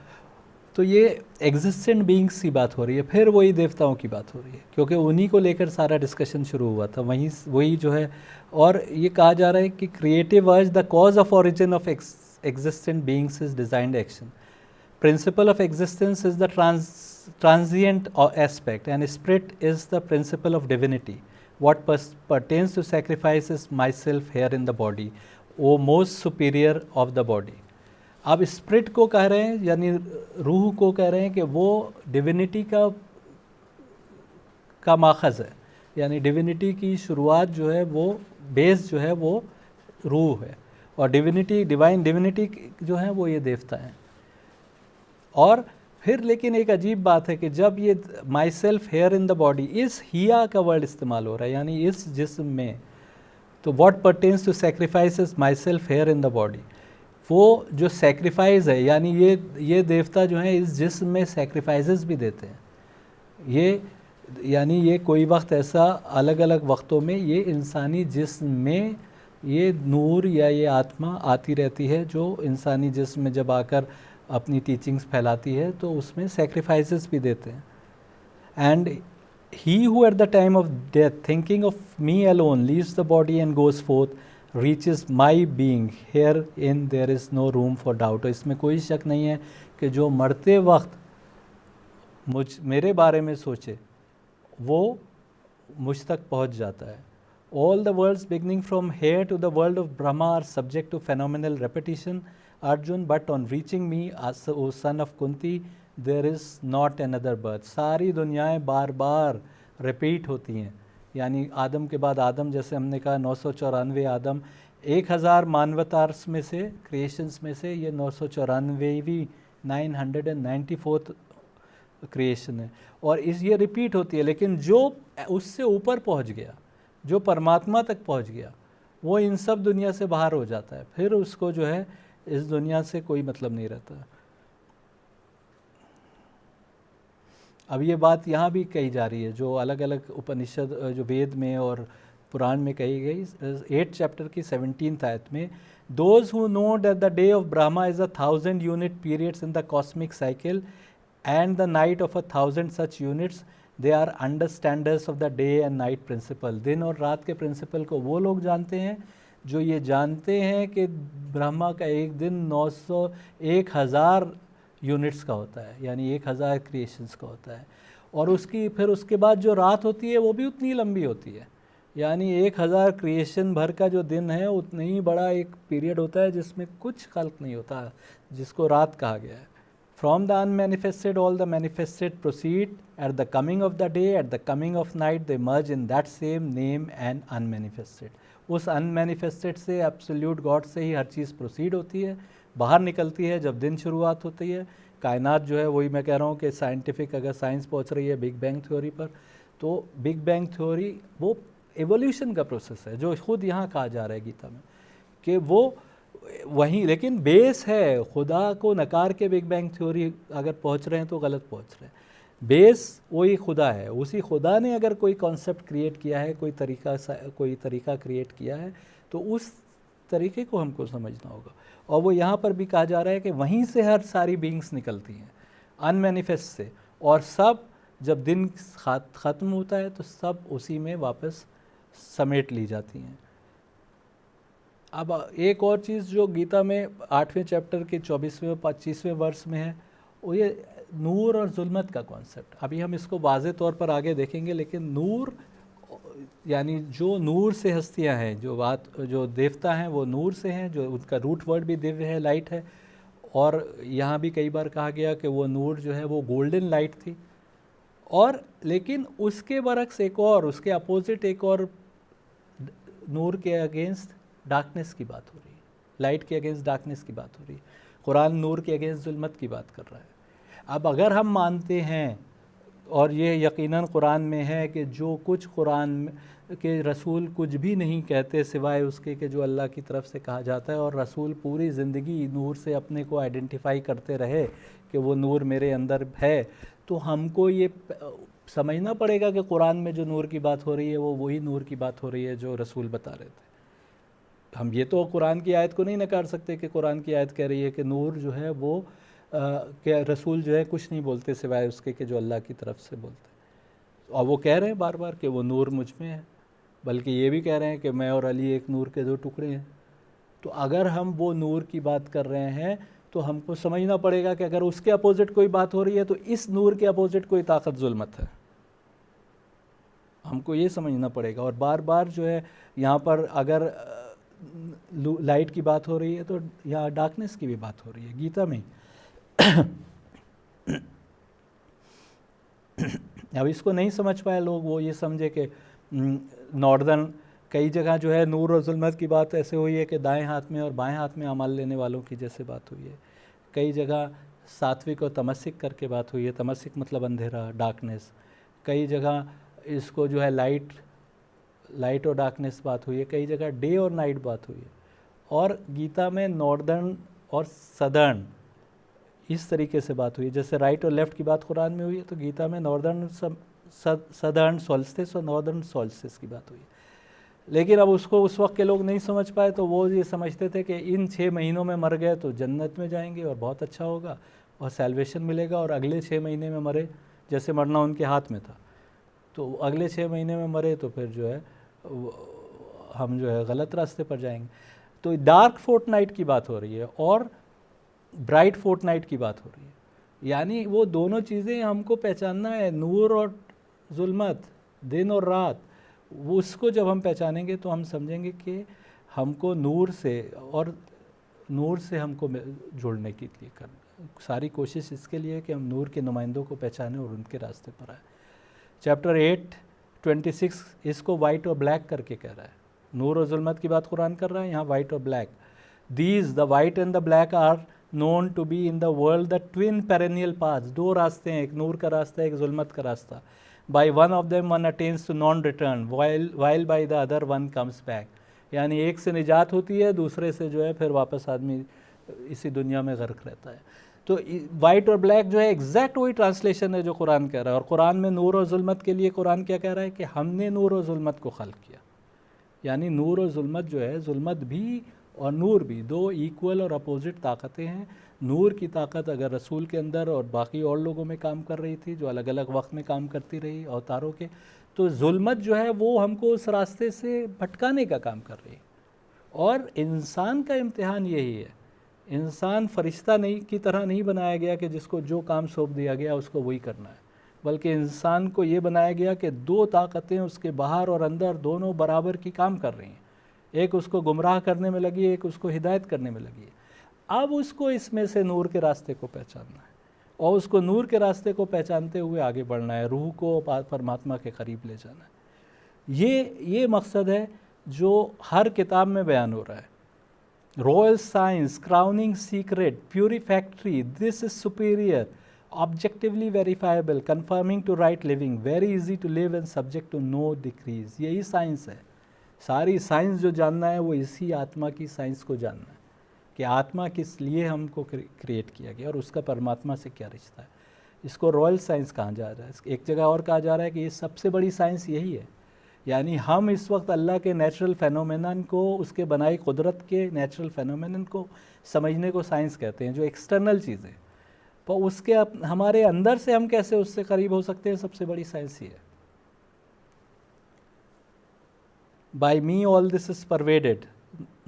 तो ये एग्जिस्टेंट बीइंग्स की बात हो रही है, फिर वही देवताओं की बात हो रही है, क्योंकि उन्हीं को लेकर सारा डिस्कशन शुरू हुआ था, वही जो है। और ये कहा जा रहा है कि creative urge, the cause of origin of existent beings is designed action, principle of existence is the transient aspect, and spirit is the principle of divinity. What pertains to sacrifice is myself here in the body, O most superior of the body. अब spirit को कह रहे हैं, यानी रूह को कह रहे हैं कि वो डिविनिटी का माखज़ है, यानी डिविनिटी की शुरुआत जो है वो बेस जो है वो रूह है, और डिविनिटी डिवाइन डिविनिटी जो है वो ये देवता हैं। और फिर लेकिन एक अजीब बात है कि जब ये माई self here in the body, इस हिया का वर्ड इस्तेमाल हो रहा है, यानी इस जिस्म में, तो what pertains to sacrifice my self here in the body, वो जो सेक्रीफाइस है, यानी ये देवता जो है इस जिस्म में सेक्रीफाइसेस भी देते हैं। ये यानी ये कोई वक्त ऐसा अलग अलग वक्तों में ये इंसानी जिस्म में ये नूर या ये आत्मा आती रहती है, जो इंसानी जिस्म में जब आकर अपनी टीचिंग्स फैलाती है तो उसमें सेक्रीफाइसेस भी देते हैं। And he who at the time of death thinking of me alone leaves the body and goes forth reaches my being, herein there is no room for doubt। तो इसमें कोई शक नहीं है कि जो मरते वक्त मेरे बारे में सोचे वो मुझ तक पहुंच जाता है। All the worlds beginning from here to the world of Brahma are subject to phenomenal repetition, Arjun, but on reaching me, O son of Kunti, there is not another birth। सारी दुनियाएं बार बार रिपीट होती हैं, यानी आदम के बाद आदम, जैसे हमने कहा 994 आदम, 1000 मानवतार्स में से, क्रिएशंस में से ये 994वीं 994th क्रिएशन है, और ये रिपीट होती है। लेकिन जो उससे ऊपर पहुंच गया, जो परमात्मा तक पहुंच गया, वो इन सब दुनिया से बाहर हो जाता है, फिर उसको जो है इस दुनिया से कोई मतलब नहीं रहता। अब ये बात यहाँ भी कही जा रही है, जो अलग अलग उपनिषद, जो वेद में और पुराण में कही गई, 8th चैप्टर की 17th आयत में, those who know that the day of Brahma is 1000 unit periods in the cosmic cycle and the night of 1000 such units, they are understanders of the day and night principle. दिन और रात के principal को वो लोग जानते हैं जो ये जानते हैं कि ब्रह्मा का एक दिन 1000 यूनिट्स का होता है, यानी 1000 क्रिएशंस का होता है, और फिर उसके बाद जो रात होती है वो भी उतनी लंबी होती है, यानी 1000 क्रिएशन भर का जो दिन है उतना ही बड़ा एक पीरियड होता है जिसमें कुछ खल्क नहीं होता, जिसको रात कहा गया है। From the unmanifested all the manifested proceed, at the coming of the day, at the coming of night, they merge in that same name and unmanifested। उस unmanifested से एब्सोल्यूट गॉड से ही हर चीज़ प्रोसीड होती है, बाहर निकलती है जब दिन शुरुआत होती है। कायनात जो है, वही मैं कह रहा हूँ कि साइंटिफिक अगर साइंस पहुँच रही है बिग बैंग थ्योरी पर, तो बिग बैंग थ्योरी वो एवोल्यूशन का प्रोसेस है, जो खुद यहाँ कहा जा रहा है गीता में कि वो वहीं, लेकिन बेस है। खुदा को नकार के बिग बैंग थ्योरी अगर पहुंच रहे हैं तो गलत पहुंच रहे हैं। बेस वही खुदा है, उसी खुदा ने अगर कोई कॉन्सेप्ट क्रिएट किया है, कोई तरीका क्रिएट किया है, तो उस तरीके को हमको समझना होगा। और वो यहाँ पर भी कहा जा रहा है कि वहीं से हर सारी बीइंग्स निकलती हैं, अनमैनिफेस्ट से, और सब जब दिन ख़त्म होता है तो सब उसी में वापस समेट ली जाती हैं। अब एक और चीज़ जो गीता में 8वें चैप्टर के 24वें और 25वें वर्ष में है, वो ये नूर और जुल्मत का कॉन्सेप्ट। अभी हम इसको वाज़े तौर पर आगे देखेंगे, लेकिन नूर यानी जो नूर से हस्तियां हैं, जो देवता हैं वो नूर से हैं, जो उनका रूट वर्ड भी दिव्य है, लाइट है, और यहाँ भी कई बार कहा गया कि वो नूर जो है वो गोल्डन लाइट थी। और लेकिन उसके बरक्स एक और, उसके अपोजिट एक और नूर के अगेंस्ट डार्कनेस की बात हो रही है, लाइट के अगेंस्ट डार्कनेस की बात हो रही है। कुरान नूर के अगेंस्ट जुल्मत की बात कर रहा है। अब अगर हम मानते हैं, और ये यकीनन कुरान में है, कि जो कुछ कुरान के रसूल कुछ भी नहीं कहते सिवाय उसके कि जो अल्लाह की तरफ से कहा जाता है, और रसूल पूरी ज़िंदगी नूर से अपने को आइडेंटिफाई करते रहे कि वो नूर मेरे अंदर है, तो हमको ये समझना पड़ेगा कि कुरान में जो नूर की बात हो रही है वो वही नूर की बात हो रही है जो रसूल बता रहे थे। हम ये तो कुरान की आयत को नहीं नकार सकते कि कुरान की आयत कह रही है कि नूर जो है वो क्या रसूल जो है कुछ नहीं बोलते सिवाय उसके कि जो अल्लाह की तरफ से बोलते हैं। और वो कह रहे हैं बार बार कि वो नूर मुझ में है, बल्कि ये भी कह रहे हैं कि मैं और अली एक नूर के दो टुकड़े हैं। तो अगर हम वो नूर की बात कर रहे हैं तो हमको समझना पड़ेगा कि अगर उसके अपोजिट कोई बात हो रही है तो इस नूर के अपोजिट कोई ताकत जुल्मत है, हमको ये समझना पड़ेगा। और बार बार जो है यहाँ पर अगर लाइट की बात हो रही है तो यहाँ डार्कनेस की भी बात हो रही है गीता में। अब इसको नहीं समझ पाए लोग, वो ये समझे कि नॉर्दर्न, कई जगह जो है नूर और जुल्मत की बात ऐसे हुई है कि दाएं हाथ में और बाएं हाथ में अमल लेने वालों की जैसे बात हुई है। कई जगह सात्विक और तमसिक करके बात हुई है, तमसिक मतलब अंधेरा, डार्कनेस। कई जगह इसको जो है लाइट और डार्कनेस बात हुई है, कई जगह डे और नाइट बात हुई है। और गीता में नॉर्दर्न और सदर्न इस तरीके से बात हुई है। जैसे राइट और लेफ्ट की बात कुरान में हुई है, तो गीता में नॉर्दर्न सदर्न सोल्स्टिस और नॉर्दर्न सोल्स्टिस की बात हुई है। लेकिन अब उसको उस वक्त के लोग नहीं समझ पाए, तो वो ये समझते थे कि इन 6 महीनों में मर गए तो जन्नत में जाएंगे और बहुत अच्छा होगा और सैल्वेशन मिलेगा, और अगले 6 महीने में मरे, जैसे मरना उनके हाथ में था, तो अगले 6 महीने में मरे तो फिर जो है हम जो है गलत रास्ते पर जाएंगे। तो डार्क फोर्टनाइट की बात हो रही है और ब्राइट फोर्टनाइट की बात हो रही है, यानी वो दोनों चीज़ें हमको पहचानना है, नूर और जुल्मत, दिन और रात। वो उसको जब हम पहचानेंगे तो हम समझेंगे कि हमको नूर से हमको जुड़ने के लिए सारी कोशिश इसके लिए है कि हम नूर के नुमाइंदों को पहचानें और उनके रास्ते पर आए। चैप्टर 8:26 इसको वाइट और ब्लैक करके कह रहा है। नूर और जुल्मत की बात कुरान कर रहा है, यहाँ वाइट और black. These the white and the black are known to be in the world the twin perennial paths. 2 रास्ते हैं, एक नूर का रास्ता, एक जुल्मत का रास्ता। By one of them one attains to non return while by the other one comes back. यानी एक से निजात होती है, दूसरे से जो है फिर वापस आदमी इसी दुनिया में गर्क रहता है। तो वाइट और ब्लैक जो है एग्जैक्ट वही ट्रांसलेशन है जो कुरान कह रहा है। और कुरान में नूर और जुल्मत के लिए कुरान क्या कह रहा है कि हमने नूर और जुल्मत को खल्क किया। यानी नूर और जुल्मत जो है, जुल्मत भी और नूर भी 2 इक्वल और अपोजिट ताकतें हैं। नूर की ताकत अगर रसूल के अंदर और बाकी और लोगों में काम कर रही थी, जो अलग अलग वक्त में काम करती रही अवतारों के, तो जुल्मत जो है वो हमको उस रास्ते से भटकाने का काम कर रही है। और इंसान का इम्तिहान यही है, इंसान फरिश्ता नहीं की तरह नहीं बनाया गया कि जिसको जो काम सौंप दिया गया उसको वही करना है, बल्कि इंसान को ये बनाया गया कि 2 ताकतें उसके बाहर और अंदर दोनों बराबर की काम कर रही हैं। एक उसको गुमराह करने में लगी है, एक उसको हिदायत करने में लगी है। अब उसको इसमें से नूर के रास्ते को पहचानना है और उसको नूर के रास्ते को पहचानते हुए आगे बढ़ना है, रूह को परमात्मा के करीब ले जाना है। ये मकसद है जो हर किताब में बयान हो रहा है। Royal science, crowning secret, purificatory, this is superior, objectively verifiable, conforming to right living, very easy to live and subject to no decrees. यही साइंस है। सारी साइंस जो जानना है वो इसी आत्मा की साइंस को जानना है कि आत्मा किस लिए हमको क्रिएट किया गया और उसका परमात्मा से क्या रिश्ता है। इसको रॉयल साइंस कहा जा रहा है। एक जगह और कहा जा रहा है कि ये सबसे बड़ी साइंस यही है। यानी हम इस वक्त अल्लाह के नेचुरल फेनोमेनन को, उसके बनाई कुदरत के नेचुरल फेनोमेनन को समझने को साइंस कहते हैं, जो एक्सटर्नल चीज़ें, पर उसके हमारे अंदर से हम कैसे उससे करीब हो सकते हैं, सबसे बड़ी साइंस ही है। By me all this is pervaded,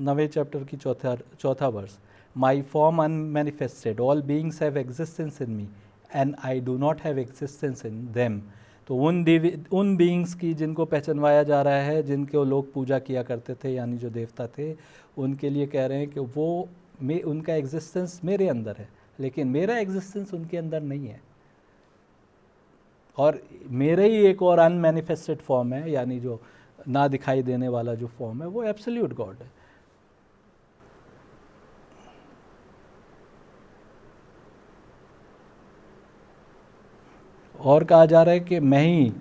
9वें चैप्टर की चौथा verse. My form unmanifested, all beings have existence in me and I do not have existence in them. तो उन बीइंग्स की जिनको पहचानवाया जा रहा है, जिनको लोग पूजा किया करते थे, यानी जो देवता थे, उनके लिए कह रहे हैं कि वो उनका एग्जिस्टेंस मेरे अंदर है, लेकिन मेरा एग्जिस्टेंस उनके अंदर नहीं है। और मेरे ही एक और अनमैनिफेस्टेड फॉर्म है, यानी जो ना दिखाई देने वाला जो फॉर्म है, वो एब्सोल्यूट गॉड है। और कहा जा रहा है कि मैं ही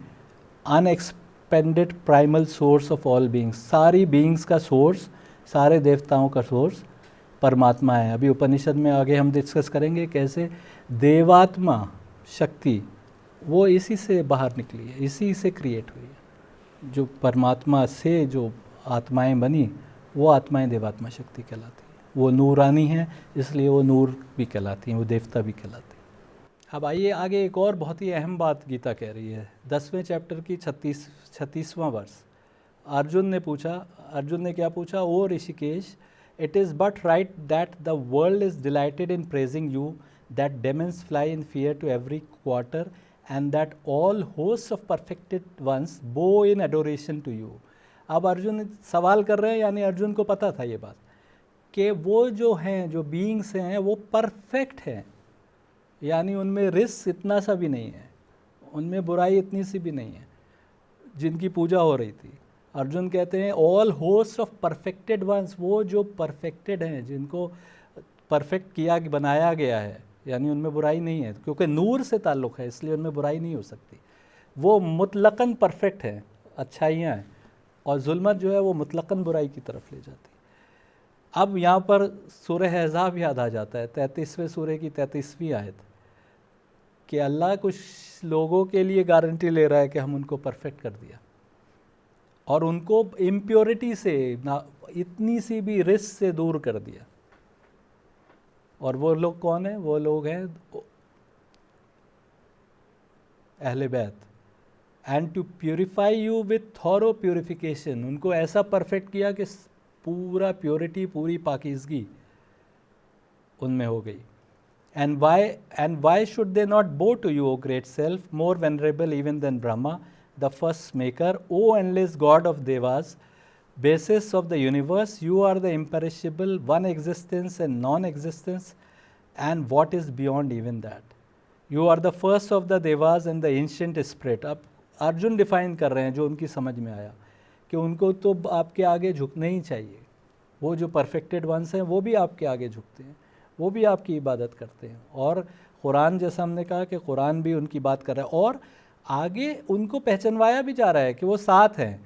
unexpended primal source of all beings, सारी बीइंग्स का सोर्स, सारे देवताओं का सोर्स परमात्मा है। अभी उपनिषद में आगे हम डिस्कस करेंगे कैसे देवात्मा शक्ति वो इसी से बाहर निकली है, इसी से क्रिएट हुई है। जो परमात्मा से जो आत्माएं बनी, वो आत्माएं देवात्मा शक्ति कहलाती हैं। वो नूरानी हैं, इसलिए वो नूर भी कहलाती हैं, वो देवता भी कहलाती हैं। अब आइए आगे, एक और बहुत ही अहम बात गीता कह रही है। 10वें चैप्टर की 36वां वर्ष। अर्जुन ने क्या पूछा? O Hrishikesh, it is but right that the world is delighted in praising you, that demons fly in fear to every quarter, and that all host of perfected ones bow in adoration to you. अब अर्जुन सवाल कर रहे हैं, यानी अर्जुन को पता था ये बात कि वो जो हैं, जो बीइंग्स हैं, वो परफेक्ट हैं, यानी उनमें रिस्क इतना सा भी नहीं है, उनमें बुराई इतनी सी भी नहीं है। जिनकी पूजा हो रही थी। अर्जुन कहते हैं all host of perfected ones, वो जो परफेक्टेड हैं, जिनको परफेक्ट किया बनाया गया है, यानी उनमें बुराई नहीं है, क्योंकि नूर से ताल्लुक़ है इसलिए उनमें बुराई नहीं हो सकती। वो मुतलकन परफेक्ट है, अच्छाइयाँ हैं, और जुल्मत जो है वो मुतलकन बुराई की तरफ ले जाती है। अब यहाँ पर सूरह अहज़ाब याद आ जाता है, 33वें सूरह की 33वीं आयत, कि अल्लाह कुछ लोगों के लिए गारंटी ले रहा है कि हम उनको परफेक्ट कर दिया और उनको इम्प्योरिटी से, ना इतनी सी भी रिस्क से दूर कर दिया। और वो लोग कौन है? वो लोग हैं अहले बैत। And to purify you with thorough purification, उनको ऐसा परफेक्ट किया कि पूरा प्योरिटी, पूरी पाकीज़गी उनमें हो गई। And why should they not bow to you, O great self, more venerable even than Brahma, the first maker, O endless God of Devas, basis of the universe, you are the imperishable, one existence and non-existence, and what is beyond even that. You are the first of the Devas and the ancient spirit. अब Arjun define कर रहे हैं जो उनकी समझ में आया कि उनको तो आपके आगे झुकने ही चाहिए। वो जो परफेक्टेड वंस हैं वो भी आपके आगे झुकते हैं, वो भी आपकी इबादत करते हैं। और कुरान, जैसा हमने कहा कि कुरान भी उनकी बात कर रहा है और आगे उनको पहचानवाया भी जा रहा है कि वो साथ हैं।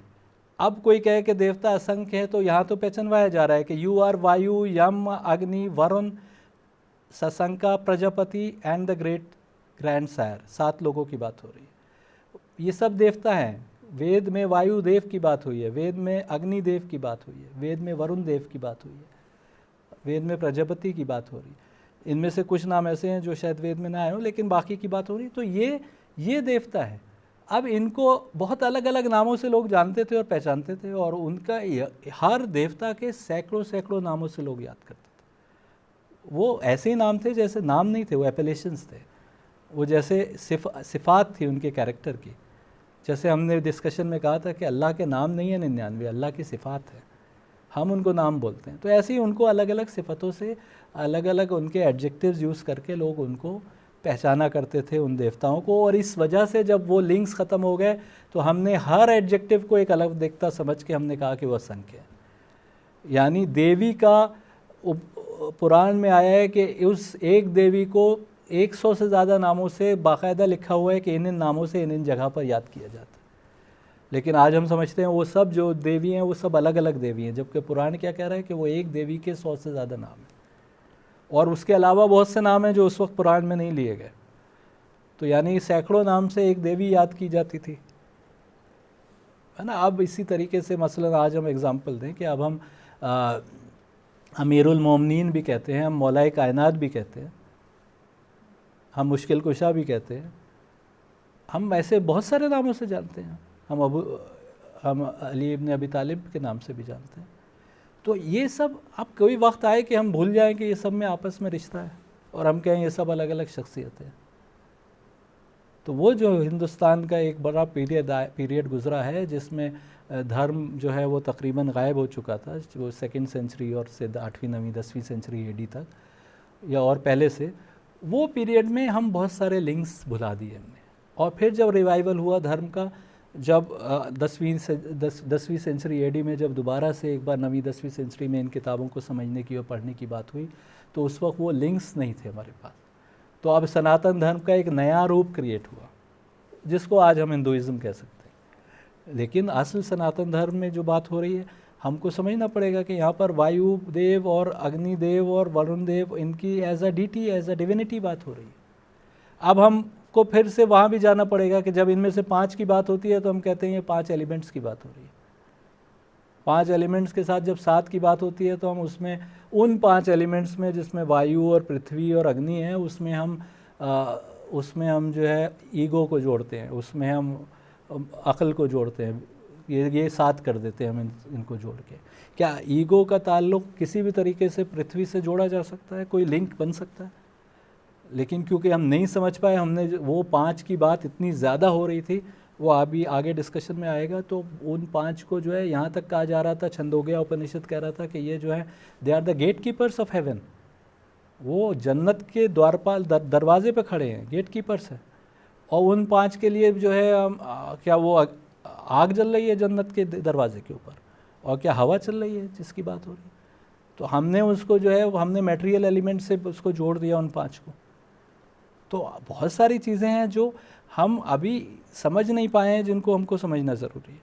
अब कोई कहे कि देवता असंख्य है तो यहाँ तो पहचानवाया जा रहा है कि you are Vayu, Yama, Agni, Varuna, Shashanka, Prajapati and the great grand sire. 7 लोगों की बात हो रही है। ये सब देवता हैं। वेद में वायु देव की बात हुई है, वेद में अग्नि देव की बात हुई है, वेद में वरुण देव की बात हुई है, वेद में प्रजापति की बात हो रही। इनमें से कुछ नाम ऐसे हैं जो शायद वेद में ना आए हों, लेकिन बाकी की बात हो रही। तो ये देवता है। अब इनको बहुत अलग अलग नामों से लोग जानते थे और पहचानते थे, और उनका हर देवता के सैकड़ों सैकड़ों नामों से लोग याद करते थे। वो ऐसे ही नाम थे जैसे नाम नहीं थे, वो एपेलेशंस थे। वो जैसे सिफात थी उनके कैरेक्टर की। जैसे हमने डिस्कशन में कहा था कि अल्लाह के नाम नहीं है 99, अल्लाह की सिफात है, हम उनको नाम बोलते हैं। तो ऐसे ही उनको अलग अलग सिफ़तों से, अलग अलग उनके एडजेक्टिव्स यूज़ करके लोग उनको पहचाना करते थे, उन देवताओं को। और इस वजह से जब वो लिंक्स ख़त्म हो गए तो हमने हर एडजेक्टिव को एक अलग देवता समझ के हमने कहा कि वह असंख्य है। यानी देवी का पुराण में आया है कि उस एक देवी को 100 से ज़्यादा नामों से बाकायदा लिखा हुआ है कि इन नामों से इन जगह पर याद किया जाता है। लेकिन आज हम समझते हैं वो सब जो देवी हैं वो सब अलग अलग देवी हैं, जबकि पुराण क्या कह रहा है कि वो एक देवी के 100 से ज़्यादा नाम हैं, और उसके अलावा बहुत से नाम हैं जो उस वक्त पुराण में नहीं लिए गए। तो यानी सैकड़ों नाम से एक देवी याद की जाती थी, है ना। अब इसी तरीके से मसलन आज हम एग्ज़ाम्पल दें कि अब हम अमीरुल मोमिनीन भी कहते हैं, हम मौलाए कायनात भी कहते हैं, हम मुश्किल कुशा भी कहते हैं, हम ऐसे बहुत सारे नामों से जानते हैं। हम अली इब्न अबी तालिब के नाम से भी जानते हैं। तो ये सब, अब कोई वक्त आए कि हम भूल जाएं कि ये सब में आपस में रिश्ता है और हम कहें ये सब अलग अलग शख्सियतें हैं। तो वो जो हिंदुस्तान का एक बड़ा पीरियड गुज़रा है जिसमें धर्म जो है वो तकरीबन गायब हो चुका था, वो 2nd सेंचुरी और से 8वीं 9वीं 10वीं सेंचुरी एडी तक या और पहले से, वो पीरियड में हम बहुत सारे लिंक्स भुला दिए हमने। और फिर जब रिवाइवल हुआ धर्म का, जब 10वीं सेंचुरी एडी में जब दोबारा से एक बार 9वीं 10वीं सेंचुरी में इन किताबों को समझने की और पढ़ने की बात हुई, तो उस वक्त वो लिंक्स नहीं थे हमारे पास। तो अब सनातन धर्म का एक नया रूप क्रिएट हुआ जिसको आज हम हिंदुइज़्म कह सकते हैं। लेकिन असल सनातन धर्म में जो बात हो रही है, हमको समझना पड़ेगा कि यहाँ पर वायु देव और अग्नि देव और वरुण देव, इनकी as a deity, as a divinity बात हो रही है। अब हमको फिर से वहाँ भी जाना पड़ेगा कि जब इनमें से 5 की बात होती है तो हम कहते हैं ये 5 एलिमेंट्स की बात हो रही है। 5 एलिमेंट्स के साथ जब 7 की बात होती है तो हम उसमें उन 5 एलिमेंट्स में जिसमें वायु और पृथ्वी और अग्नि है, उसमें हम जो है ईगो को जोड़ते हैं, उसमें हम अक्ल को जोड़ते हैं, ये 7 कर देते हैं हम इनको जोड़ के। क्या ईगो का ताल्लुक़ किसी भी तरीके से पृथ्वी से जोड़ा जा सकता है? कोई लिंक बन सकता है? लेकिन क्योंकि हम नहीं समझ पाए, हमने वो 5 की बात इतनी ज़्यादा हो रही थी, वो अभी आगे डिस्कशन में आएगा, तो उन 5 को जो है यहाँ तक कहा जा रहा था, छंदोग्या उपनिषद कह रहा था कि ये जो है they are the gatekeepers of heaven. वो जन्नत के द्वारपाल, दरवाजे पे खड़े हैं, गेट कीपर्स हैं। और उन 5 के लिए जो है क्या वो आग जल रही है जन्नत के दरवाजे के ऊपर, और क्या हवा चल रही है जिसकी बात हो रही है। तो हमने उसको जो है हमने मटेरियल एलिमेंट से उसको जोड़ दिया उन 5 को। तो बहुत सारी चीज़ें हैं जो हम अभी समझ नहीं पाए हैं, जिनको हमको समझना ज़रूरी है।